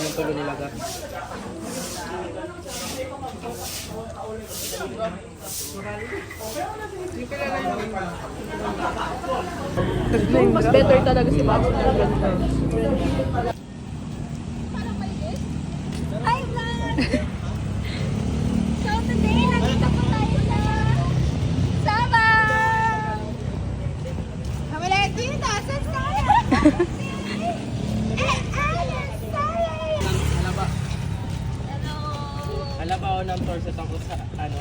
aming tuloy nilaga. Mas better talaga si Box. Hi vlog! So today, nandito po tayo sa Sabang! Kamalit dito, sa Sabang! Alaba. Hello! Alaba ako ng tour sa tangko sa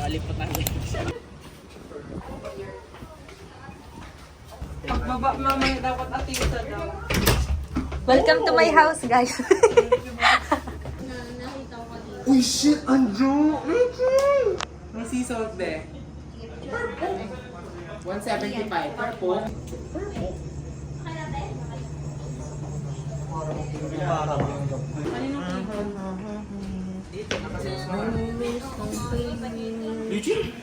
alipot na Pagbaba mamaya dapat atisa daw. Welcome to my house, guys. Uy, shit! Andrew! May sea salt be. 175. Purple. Dito Eugene?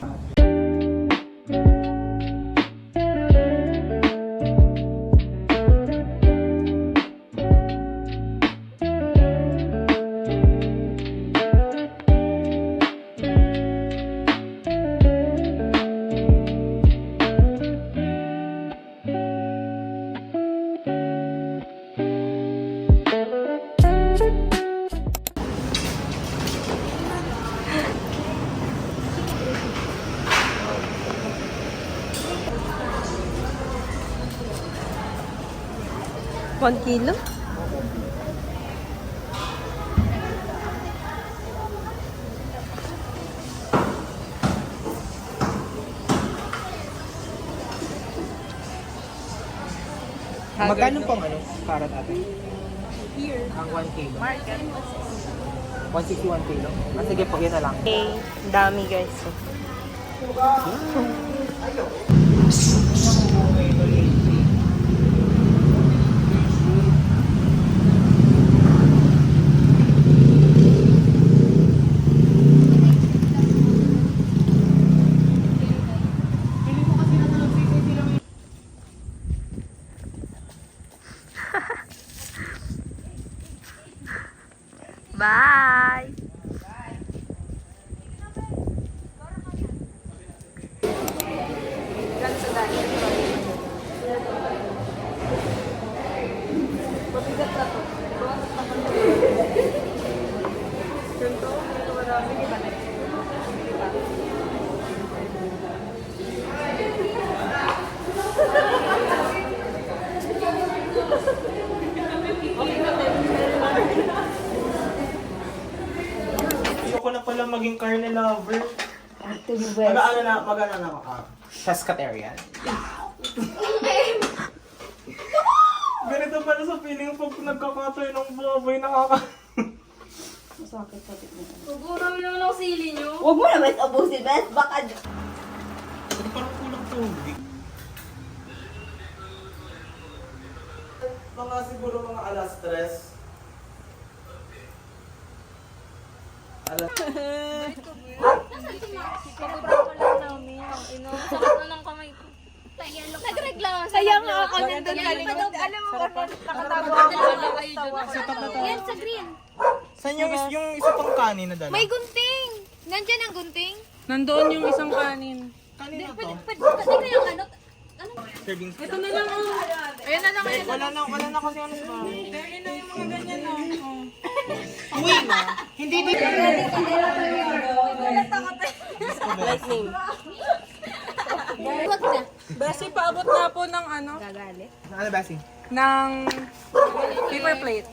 One kilo? Magkano pong karat ate? Here. Ang 1 kilo. Market. 161 kilo. Sige po, yun na lang. Okay. Dami guys. Bye! Mabigat na to. Ganito, marami iba na. Ayoko na pala maging carne lover. Ate West. Mag-ano na ako. Pescatarian. Ganito pala sa feeling pag nagkakatoy ng baboy nakaka... Masakit pati mo. Siguro naman ang sili nyo. Huwag mo naman abusin, Beth. Baka... Parang kulang tubig. Mga siguro mga alas 3. Pagod ko lang namin. Sakit na ng kamay ko. Nagreklamo. Kaya nga ako nandun galing. Alam mo, nakatawa ako. Yan sa green. Saan yung isa pang kanin na dala? May gunting. Nandiyan ang gunting. Nandoon yung isang kanin. Kanin na to? Pwede kayang ano? Serving Ito na lang oh. Ayan na lang. Wala na kasi ano sa... Ayan na yung mga ganyan oh. Uy! Hindi dito. Lightning. Huwag na. Besi, paabot na po ng ano? Ano ba si? Ng paper plate.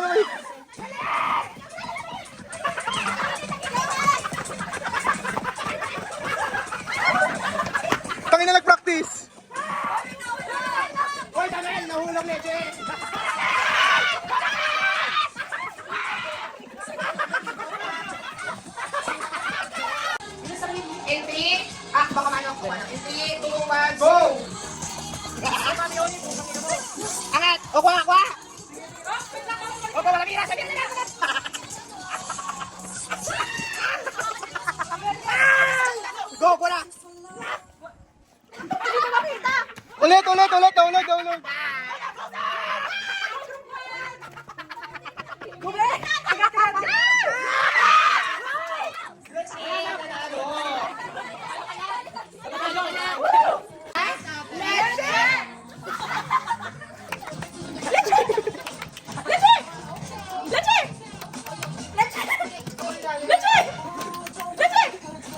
Uy! Tangin na nag-practice! Hoy, Daniel! Nahulog leche! Entry. Baka manok ko. Entry, 2, 1, go! Angat! O, kuha, kuha! O, wala mira, sabi na lang! Go, kuha! Ulit!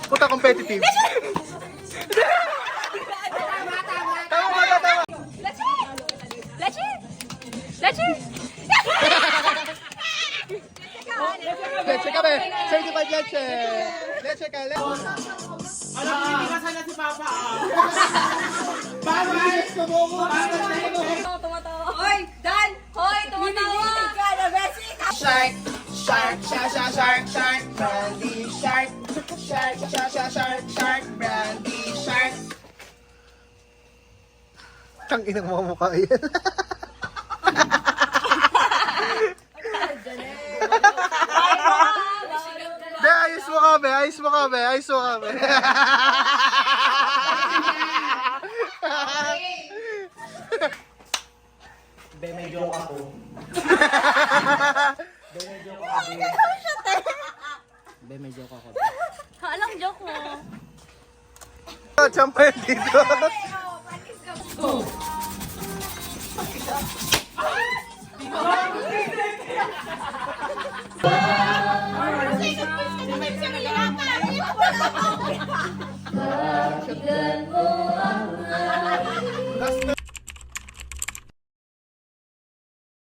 Puta competitive. Tama. Leche ka, be. Certified leche. Leche ka, leche. Alam ko, hindi ka sana si Papa. Bye-bye! Hoy, Dan! Hoy, tumatawa! Shark, shark, shark, shark, shark, shark, brandy, shark, shark, shark, shark, shark, shark, brandy, shark. Tang inang mga mukha yan. Be, ayos mo ka, be. Be, may joke ako. Be, may joke ako. Alang joke mo. Champa yun dito. Kailan mo